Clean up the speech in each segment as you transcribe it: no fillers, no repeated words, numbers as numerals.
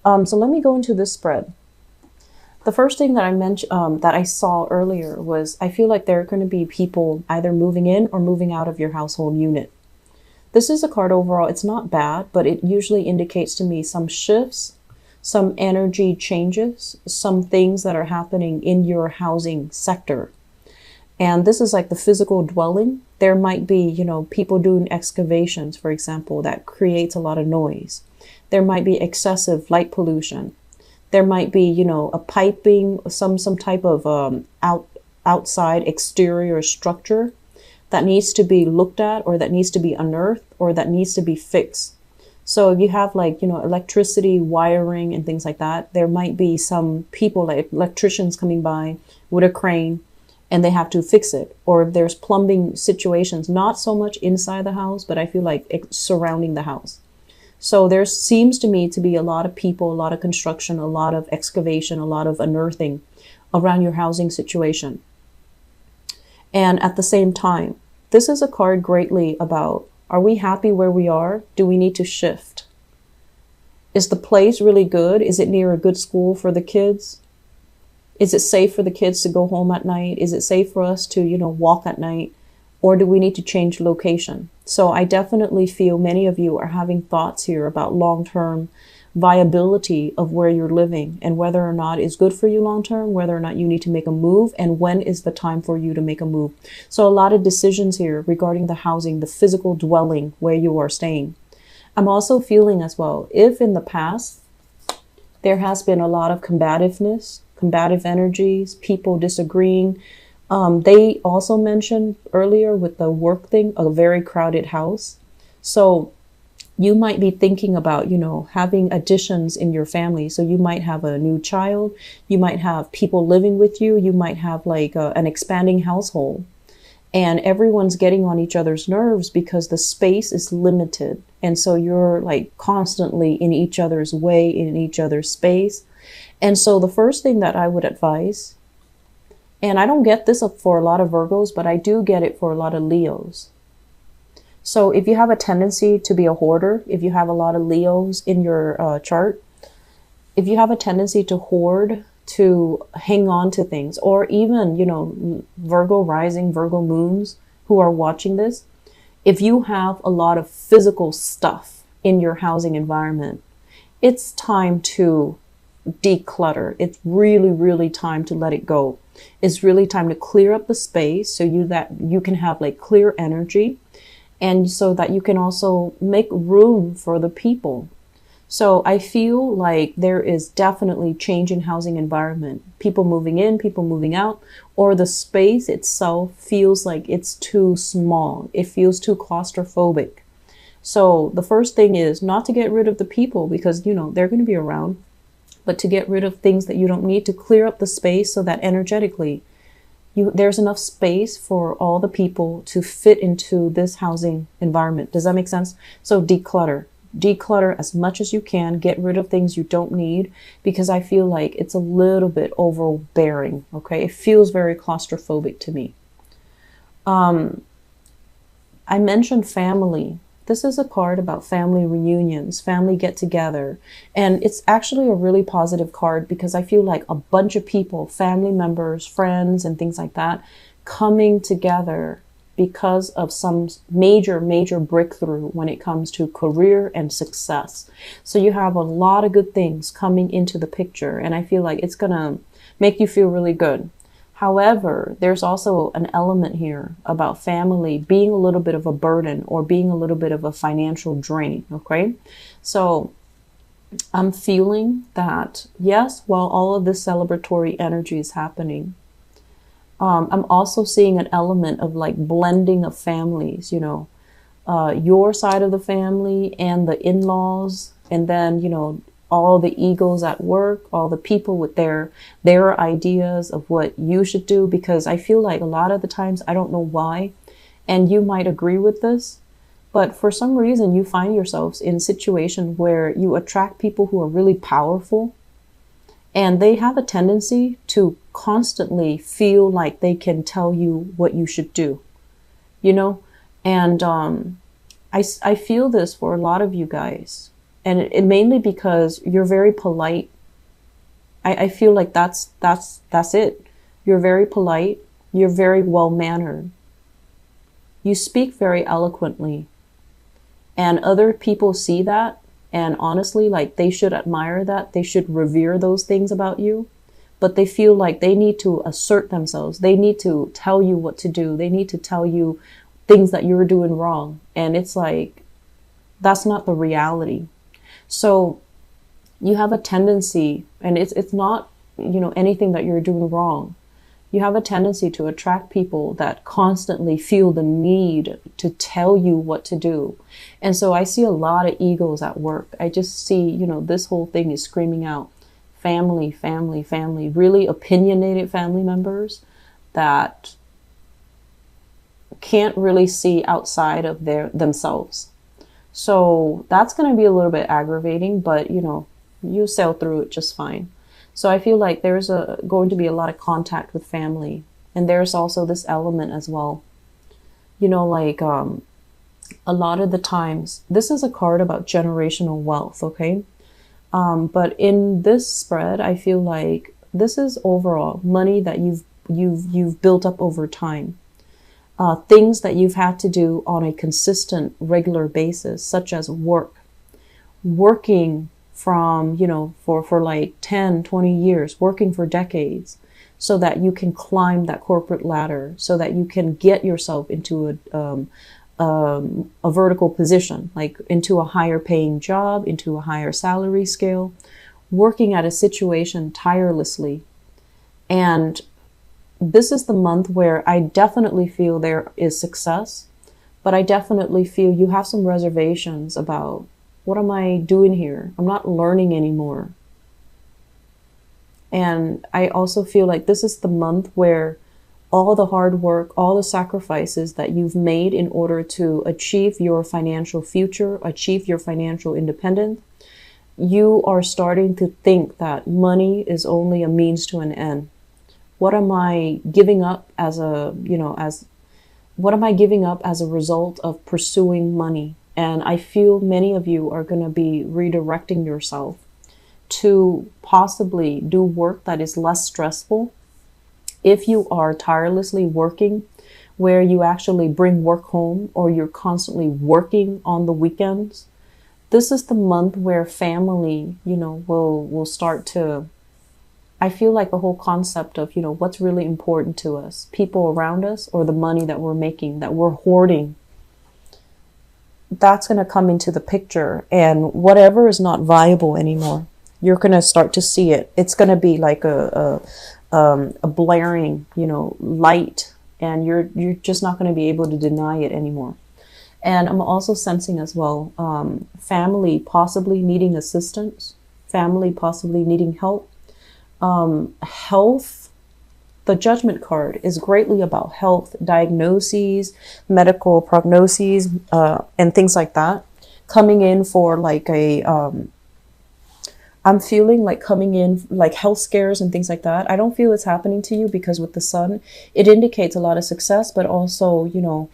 So let me go into this spread. The first thing that I mentioned, that I saw earlier was I feel like there are going to be people either moving in or moving out of your household unit. This is a card overall. It's not bad, but it usually indicates to me some shifts, some energy changes, some things that are happening in your housing sector. And this is like the physical dwelling. There might be, people doing excavations, for example, that creates a lot of noise. There might be excessive light pollution. There might be, a piping, some type of outside exterior structure that needs to be looked at, or that needs to be unearthed, or that needs to be fixed. So if you have electricity wiring and things like that, there might be some people, like electricians, coming by with a crane and they have to fix it. Or if there's plumbing situations, not so much inside the house, but I feel like it's surrounding the house. So there seems to me to be a lot of people, a lot of construction, a lot of excavation, a lot of unearthing around your housing situation. And at the same time, this is a card greatly about, are we happy where we are? Do we need to shift? Is the place really good? Is it near a good school for the kids? Is it safe for the kids to go home at night? Is it safe for us to, walk at night? Or do we need to change location? So I definitely feel many of you are having thoughts here about long-term viability of where you're living and whether or not it's good for you long-term, whether or not you need to make a move, and when is the time for you to make a move. So a lot of decisions here regarding the housing, the physical dwelling where you are staying. I'm also feeling as well, if in the past there has been a lot of combativeness, combative energies, people disagreeing. They also mentioned earlier with the work thing, a very crowded house. So you might be thinking about, having additions in your family. So you might have a new child, you might have people living with you, you might have an expanding household. And everyone's getting on each other's nerves because the space is limited. And so you're constantly in each other's way, in each other's space. And so the first thing that I would advise, and I don't get this for a lot of Virgos, but I do get it for a lot of Leos. So if you have a tendency to be a hoarder, if you have a lot of Leos in your chart, if you have a tendency to hoard, to hang on to things, or even, Virgo rising, Virgo moons who are watching this, if you have a lot of physical stuff in your housing environment, it's time to declutter. It's really, really time to let it go. It's really time to clear up the space so that you can have clear energy, and so that you can also make room for the people. So I feel like there is definitely change in housing environment. People moving in, people moving out, or the space itself feels like it's too small. It feels too claustrophobic. So the first thing is not to get rid of the people because, they're going to be around, but to get rid of things that you don't need, to clear up the space so that energetically there's enough space for all the people to fit into this housing environment. Does that make sense? So declutter as much as you can, get rid of things you don't need, because I feel like it's a little bit overbearing. Okay. It feels very claustrophobic to me. I mentioned family. This is a card about family reunions, family get together. And it's actually a really positive card because I feel like a bunch of people, family members, friends, and things like that, coming together because of some major, major breakthrough when it comes to career and success. So you have a lot of good things coming into the picture, and I feel like it's going to make you feel really good. However, there's also an element here about family being a little bit of a burden or being a little bit of a financial drain, okay? So I'm feeling that, yes, while all of this celebratory energy is happening, I'm also seeing an element of blending of families, your side of the family and the in-laws, and then, all the egos at work, all the people with their ideas of what you should do, because I feel like a lot of the times, I don't know why, and you might agree with this, but for some reason you find yourselves in a situation where you attract people who are really powerful, and they have a tendency to constantly feel like they can tell you what you should do, and I feel this for a lot of you guys. And it mainly because you're very polite. I feel like that's it. You're very polite. You're very well mannered. You speak very eloquently. And other people see that. And honestly, like, they should admire that. They should revere those things about you. But they feel like they need to assert themselves. They need to tell you what to do. They need to tell you things that you're doing wrong. And it's like, that's not the reality. So you have a tendency, and it's not, anything that you're doing wrong. You have a tendency to attract people that constantly feel the need to tell you what to do. And so I see a lot of egos at work. I just see, this whole thing is screaming out family, family, family, really opinionated family members that can't really see outside of themselves. So that's going to be a little bit aggravating, but you sail through it just fine. So I feel like there's going to be a lot of contact with family. And there's also this element as well. A lot of the times, this is a card about generational wealth, okay? But in this spread, I feel like this is overall money that you've built up over time. Things that you've had to do on a consistent, regular basis, such as working from, for like 10, 20 years, working for decades, so that you can climb that corporate ladder, so that you can get yourself into a vertical position, like into a higher paying job, into a higher salary scale, working at a situation tirelessly. And this is the month where I definitely feel there is success, but I definitely feel you have some reservations about, what am I doing here? I'm not learning anymore. And I also feel like this is the month where all the hard work, all the sacrifices that you've made in order to achieve your financial future, achieve your financial independence, you are starting to think that money is only a means to an end. What am I giving up as what am I giving up as a result of pursuing money? And I feel many of you are going to be redirecting yourself to possibly do work that is less stressful. If you are tirelessly working, where you actually bring work home, or you're constantly working on the weekends, this is the month where family, will start to, I feel like the whole concept of, what's really important to us, people around us, or the money that we're making, that we're hoarding, that's going to come into the picture. And whatever is not viable anymore, you're going to start to see it. It's going to be like a blaring, light, and you're just not going to be able to deny it anymore. And I'm also sensing as well, family possibly needing assistance, family possibly needing help. Health, the Judgment card is greatly about health, diagnoses, medical prognoses, and things like that. Coming in for like I'm feeling like coming in like health scares and things like that. I don't feel it's happening to you because with the sun, it indicates a lot of success, but also,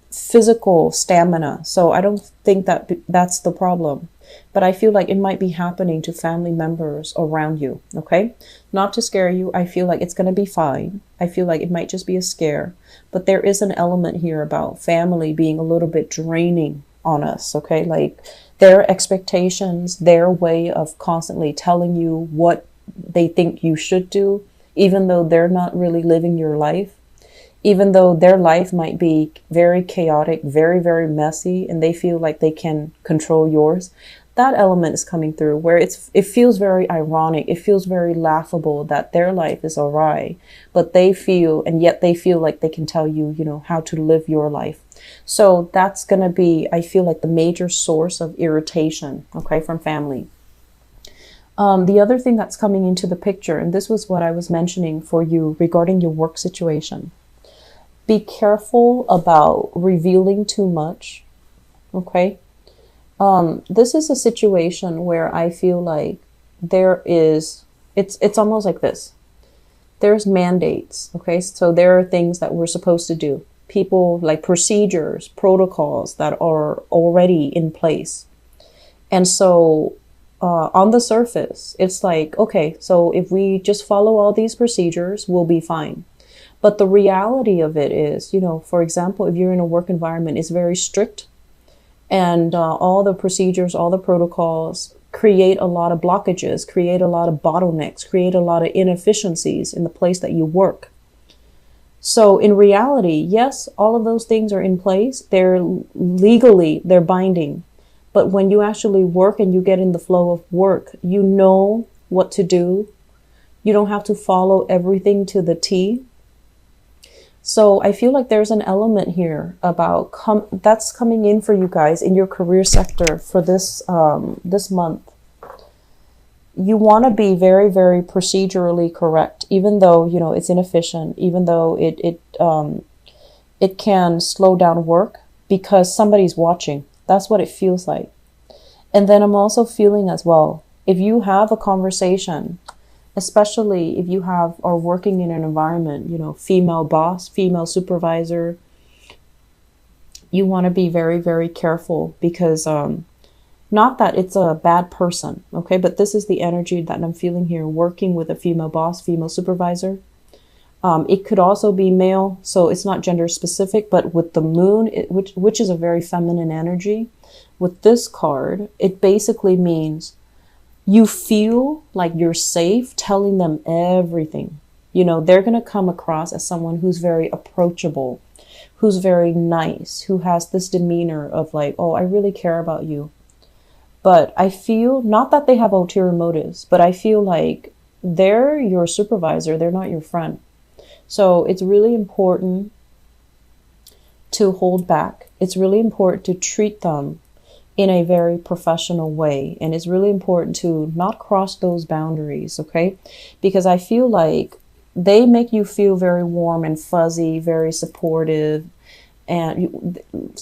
physical stamina. So I don't think that that's the problem. But I feel like it might be happening to family members around you, okay? Not to scare you. I feel like it's going to be fine. I feel like it might just be a scare. But there is an element here about family being a little bit draining on us, okay? Like their expectations, their way of constantly telling you what they think you should do, even though they're not really living your life. Even though their life might be very chaotic, very, very messy, and they feel like they can control yours, that element is coming through where it feels very ironic. It feels very laughable that their life is awry, but they feel like they can tell you, how to live your life. So that's going to be, I feel like, the major source of irritation, okay, from family. The other thing that's coming into the picture, and this was what I was mentioning for you regarding your work situation. Be careful about revealing too much, okay? This is a situation where I feel like it's almost like this. There's mandates, okay? So there are things that we're supposed to do. People, like procedures, protocols that are already in place. And so on the surface, it's like, okay, so if we just follow all these procedures, we'll be fine. But the reality of it is, you know, for example, if you're in a work environment, it's very strict, and all the procedures, all the protocols create a lot of blockages, create a lot of bottlenecks, create a lot of inefficiencies in the place that you work. So in reality, yes, all of those things are in place. They're legally, they're binding. But when you actually work and you get in the flow of work, you know what to do. You don't have to follow everything to the T. So I feel like there's an element here about that's coming in for you guys in your career sector for this this month. You want to be very, very procedurally correct, even though, you know, it's inefficient, even though it can slow down work because somebody's watching. That's what it feels like. And then I'm also feeling as well, if you have a conversation, especially if you are working in an environment, you know, female boss, female supervisor, you want to be very, very careful because not that it's a bad person, okay? But this is the energy that I'm feeling here, working with a female boss, female supervisor. It could also be male, so it's not gender specific, but with the moon, which is a very feminine energy, with this card, it basically means you feel like you're safe telling them everything. You know, they're going to come across as someone who's very approachable, who's very nice, who has this demeanor of like, oh, I really care about you. But I feel, not that they have ulterior motives, but I feel like they're your supervisor, they're not your friend. So it's really important to hold back. It's really important to treat them in a very professional way. And it's really important to not cross those boundaries, okay? Because I feel like they make you feel very warm and fuzzy, very supportive, and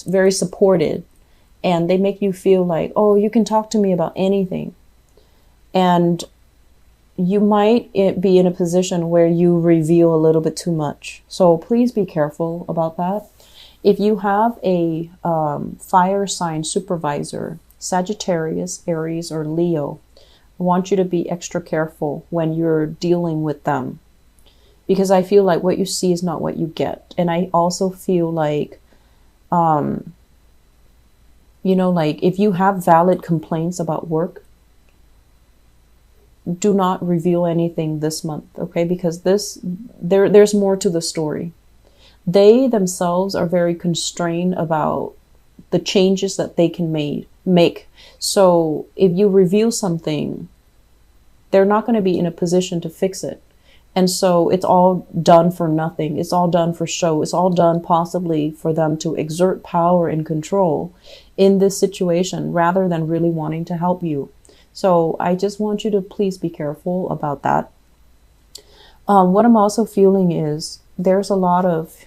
very supported. And they make you feel like, oh, you can talk to me about anything. And you might be in a position where you reveal a little bit too much. So please be careful about that. If you have a fire sign supervisor, Sagittarius, Aries, or Leo, I want you to be extra careful when you're dealing with them. Because I feel like what you see is not what you get. And I also feel like, you know, like if you have valid complaints about work, do not reveal anything this month, okay? Because there's more to the story. They themselves are very constrained about the changes that they can make. So if you reveal something, they're not going to be in a position to fix it. And so it's all done for nothing. It's all done for show. It's all done possibly for them to exert power and control in this situation rather than really wanting to help you. So I just want you to please be careful about that. What I'm also feeling is there's a lot of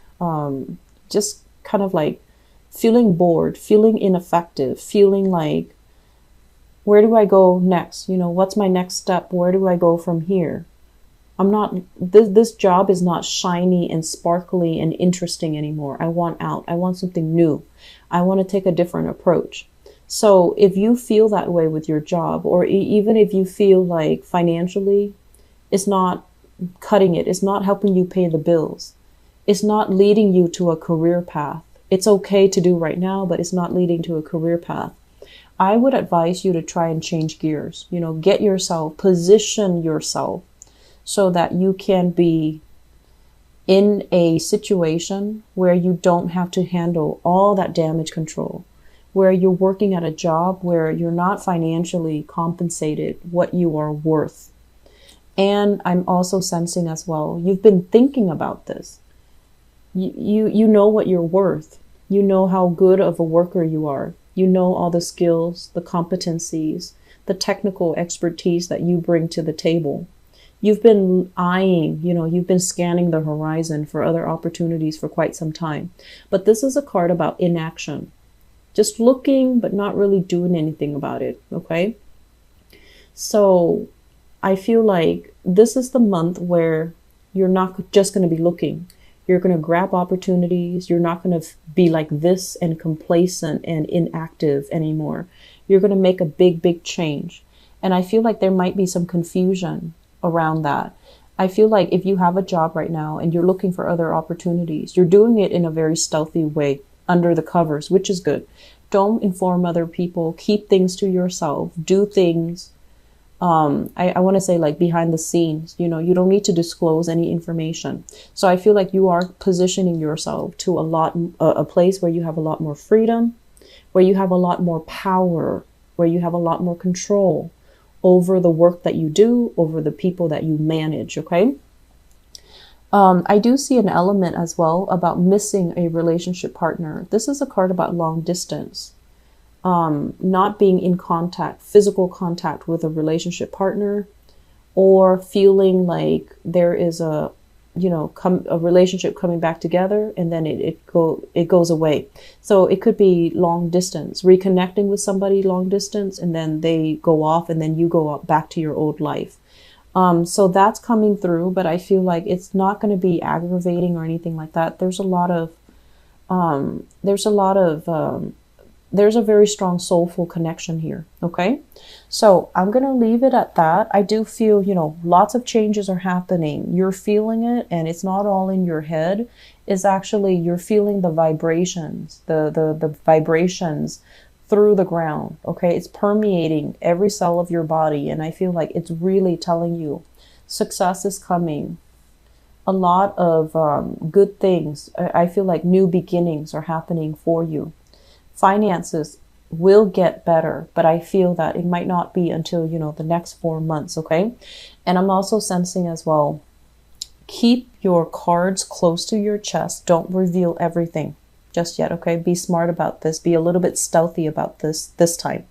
just kind of like feeling bored, feeling ineffective, feeling like, where do I go next? You know, what's my next step? Where do I go from here? This job is not shiny and sparkly and interesting anymore. I want out. I want something new. I want to take a different approach. So if you feel that way with your job, or even if you feel like financially it's not cutting it, it's not helping you pay the bills, it's not leading you to a career path. It's okay to do right now, but it's not leading to a career path. I would advise you to try and change gears, you know, get yourself, position yourself so that you can be in a situation where you don't have to handle all that damage control, where you're working at a job where you're not financially compensated what you are worth. And I'm also sensing as well, you've been thinking about this. You know what you're worth. You know how good of a worker you are. You know all the skills, the competencies, the technical expertise that you bring to the table. You've been eyeing, you know, you've been scanning the horizon for other opportunities for quite some time. But this is a card about inaction. Just looking, but not really doing anything about it, okay? So I feel like this is the month where you're not just going to be looking. You're going to grab opportunities. You're not going to be like this and complacent and inactive anymore. You're going to make a big change. And I feel like there might be some confusion around that. I feel like if you have a job right now and you're looking for other opportunities, you're doing it in a very stealthy way under the covers, which is good. Don't inform other people. Keep things to yourself. Do things, I want to say like behind the scenes. You know, you don't need to disclose any information. So I feel like you are positioning yourself to a place where you have a lot more freedom, where you have a lot more power, where you have a lot more control over the work that you do, over the people that you manage, okay? I do see an element as well about missing a relationship partner. This is a card about long distance, not being in contact, physical contact with a relationship partner, or feeling like there is a relationship coming back together and then it goes away. So it could be long distance, reconnecting with somebody long distance, and then they go off and then you go back to your old life. So that's coming through, but I feel like it's not going to be aggravating or anything like that. There's a very strong soulful connection here. Okay. So I'm going to leave it at that. I do feel, lots of changes are happening. You're feeling it, and it's not all in your head. It's actually, you're feeling the vibrations, the vibrations through the ground. Okay. It's permeating every cell of your body. And I feel like it's really telling you success is coming. A lot of good things. I feel like new beginnings are happening for you. Finances will get better, but I feel that it might not be until, the next 4 months, okay? And I'm also sensing as well, keep your cards close to your chest. Don't reveal everything just yet, okay? Be smart about this. Be a little bit stealthy about this time.